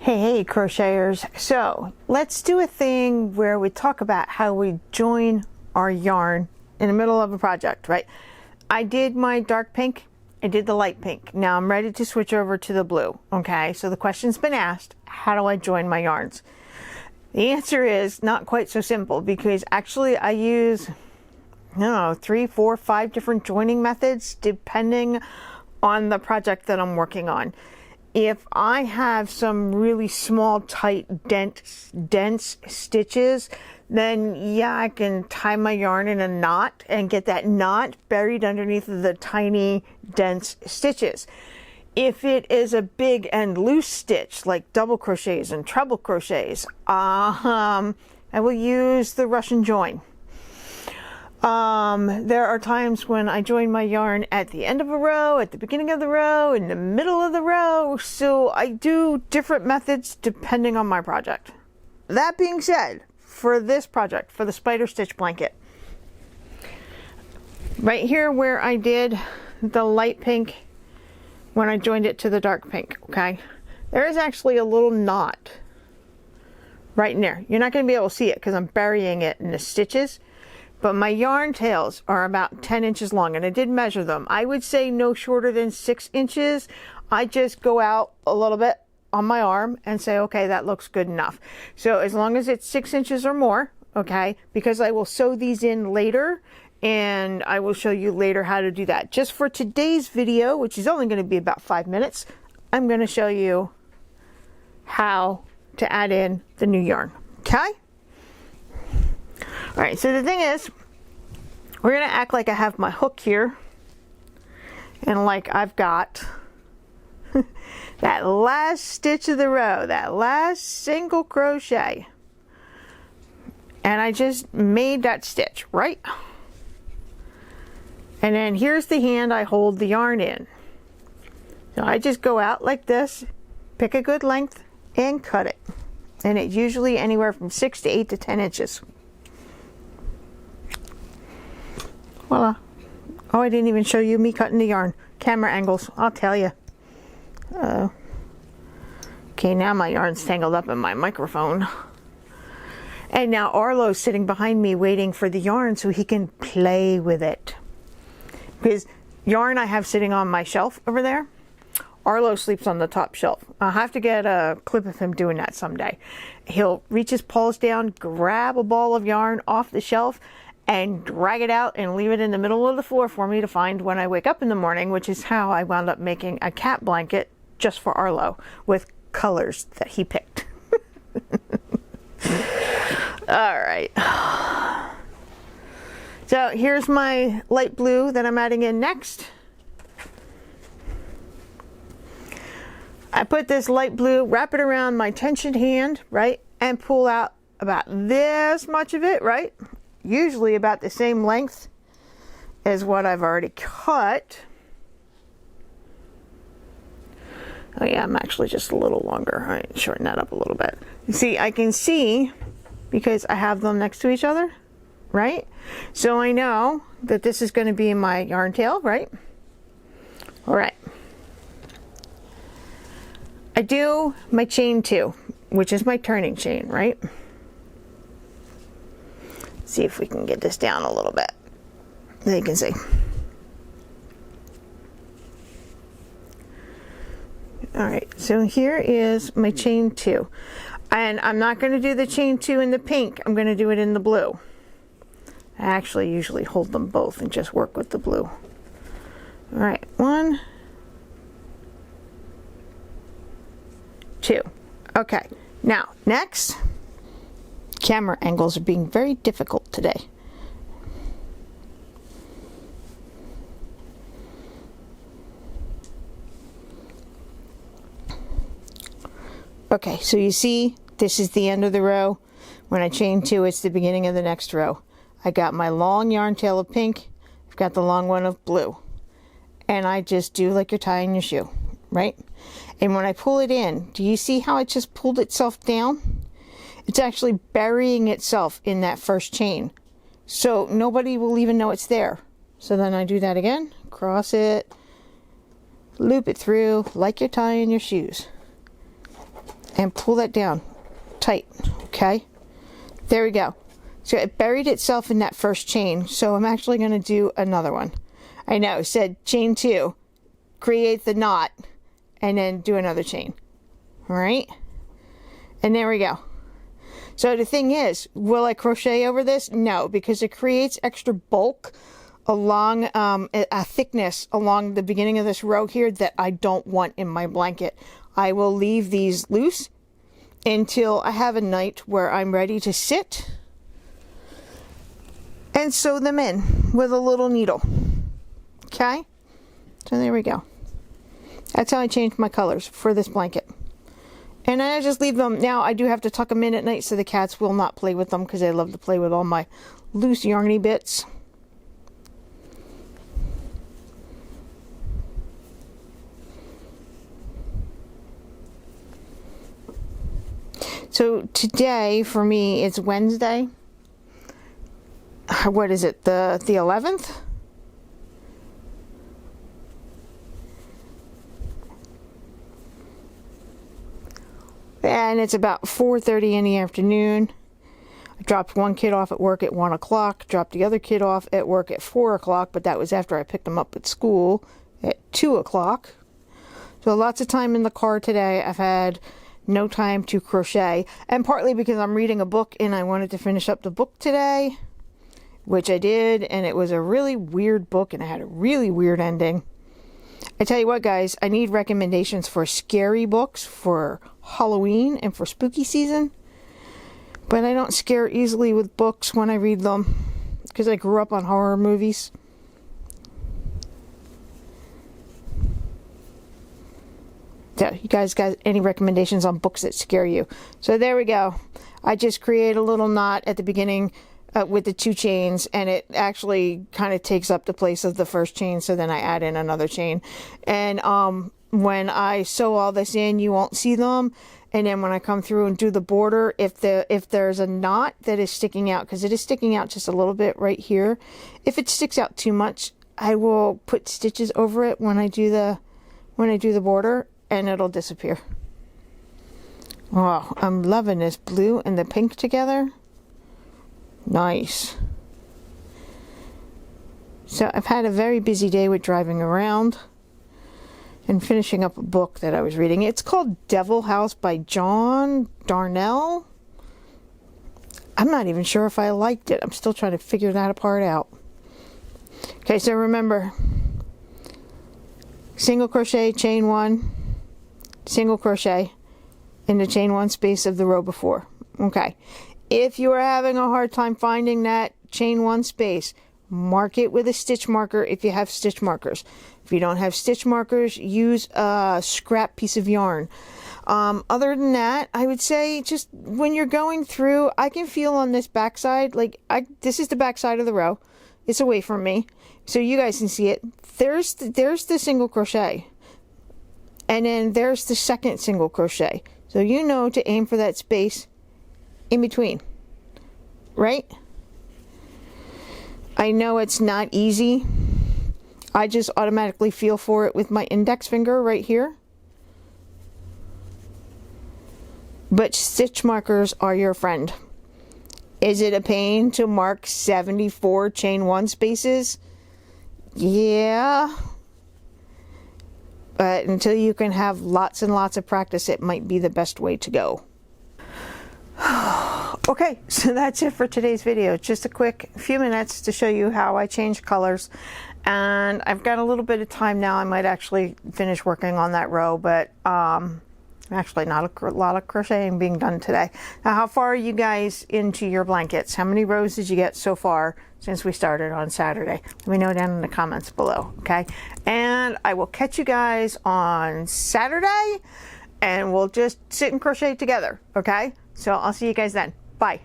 Hey crocheters, so let's do a thing where we talk about how we join our yarn in the middle of a project, right? I did my dark pink, I did the light pink. Now I'm ready to switch over to the blue, okay? So the question's been asked, how do I join my yarns? The answer is not quite so simple, because actually I use, I don't know, 3, 4, 5 different joining methods depending on the project that I'm working on. If I have some really small, tight, dense stitches, then yeah, I can tie my yarn in a knot and get that knot buried underneath the tiny, dense stitches. If it is a big and loose stitch, like double crochets and treble crochets, I will use the Russian join. There are times when I join my yarn at the end of a row, at the beginning of the row, in the middle of the row, so I do different methods depending on my project. That being said, for this project, for the spider stitch blanket, right here where I did the light pink when I joined it to the dark pink, okay, there is actually a little knot right in there. You're not going to be able to see it because I'm burying it in the stitches. But my yarn tails are about 10 inches long, and I did measure them. I would say no shorter than 6 inches. I just go out a little bit on my arm and say, okay, that looks good enough. So as long as it's 6 inches or more, okay, because I will sew these in later, and I will show you later how to do that. Just for today's video, which is only going to be about 5 minutes, I'm going to show you how to add in the new yarn, okay? All right, so the thing is, we're going to act like I have my hook here, and like I've got that last stitch of the row, that last single crochet, and I just made that stitch, right? And then here's the hand I hold the yarn in. So I just go out like this, pick a good length, and cut it. And it's usually anywhere from 6 to 8 to 10 inches. Voila. Oh, I didn't even show you me cutting the yarn. Camera angles, I'll tell you. Okay, now my yarn's tangled up in my microphone. And now Arlo's sitting behind me waiting for the yarn so he can play with it. Because yarn I have sitting on my shelf over there, Arlo sleeps on the top shelf. I'll have to get a clip of him doing that someday. He'll reach his paws down, grab a ball of yarn off the shelf, and drag it out and leave it in the middle of the floor for me to find when I wake up in the morning, which is how I wound up making a cat blanket just for Arlo with colors that he picked. All right. So here's my light blue that I'm adding in next. I put this light blue, wrap it around my tensioned hand, right? And pull out about this much of it, right? Usually about the same length as what I've already cut. Oh yeah, I'm actually just a little longer. All right, shorten that up a little bit. You see, I can see because I have them next to each other, right? So I know that this is going to be my yarn tail, right? All right. I do my chain 2, which is my turning chain, right? See if we can get this down a little bit so you can see. All right, so here is my chain 2, and I'm not going to do the chain 2 in the pink. I'm going to do it in the blue. I actually usually hold them both and just work with the blue. All right, 1, 2. Okay, now next. Camera angles are being very difficult today. Okay, so you see, this is the end of the row. When I chain 2, it's the beginning of the next row. I got my long yarn tail of pink, I've got the long one of blue. And I just do like you're tying your shoe, right? And when I pull it in, do you see how it just pulled itself down? It's actually burying itself in that first chain. So nobody will even know it's there. So then I do that again, cross it, loop it through like you're tying your shoes. and pull that down tight. Okay, there we go. So it buried itself in that first chain, so I'm actually going to do another one. I know, it said chain 2, create the knot, and then do another chain. All right, and there we go. So the thing is, will I crochet over this? No, because it creates extra bulk along a thickness along the beginning of this row here that I don't want in my blanket. I will leave these loose until I have a night where I'm ready to sit and sew them in with a little needle. Okay, so there we go. That's how I changed my colors for this blanket. And I just leave them. Now I do have to tuck them in at night so the cats will not play with them, because they love to play with all my loose yarny bits. So today for me it's Wednesday. What is it? The 11th? And it's about 4:30 in the afternoon. I dropped one kid off at work at 1 o'clock, dropped the other kid off at work at 4 o'clock, but that was after I picked him up at school at 2 o'clock. So lots of time in the car today. I've had no time to crochet, and partly because I'm reading a book and I wanted to finish up the book today, which I did, and it was a really weird book and it had a really weird ending. I tell you what, guys, I need recommendations for scary books for Halloween and for spooky season. But I don't scare easily with books when I read them, because I grew up on horror movies. So, you guys got any recommendations on books that scare you? So there we go. I just create a little knot at the beginning with the 2 chains, and it actually kind of takes up the place of the first chain, so then I add in another chain. And when I sew all this in, you won't see them. And then when I come through and do the border, if there's a knot that is sticking out, because it is sticking out just a little bit right here, if it sticks out too much, I will put stitches over it when I do the border, and it'll disappear. Oh, I'm loving this blue and the pink together. Nice. So I've had a very busy day with driving around and finishing up a book that I was reading. It's called Devil House by John Darnell. I'm not even sure if I liked it. I'm still trying to figure that part out. Okay, so remember, single crochet, chain 1, single crochet in the chain 1 space of the row before. Okay. If you are having a hard time finding that chain 1 space, mark it with a stitch marker if you have stitch markers. If you don't have stitch markers, use a scrap piece of yarn. Other than that, I would say just when you're going through, I can feel on this back side, this is the back side of the row. It's away from me, so you guys can see it. There's the single crochet, and then there's the second single crochet. So you know to aim for that space in between, right? I know it's not easy. I just automatically feel for it with my index finger right here. But stitch markers are your friend. Is it a pain to mark 74 chain 1 spaces? Yeah. But until you can have lots and lots of practice, it might be the best way to go. Okay, so that's it for today's video. Just a quick few minutes to show you how I change colors. And I've got a little bit of time now. I might actually finish working on that row, but actually not a lot of crocheting being done today. Now, how far are you guys into your blankets? How many rows did you get so far since we started on Saturday? Let me know down in the comments below, okay? And I will catch you guys on Saturday, and we'll just sit and crochet together, okay? So I'll see you guys then. Bye.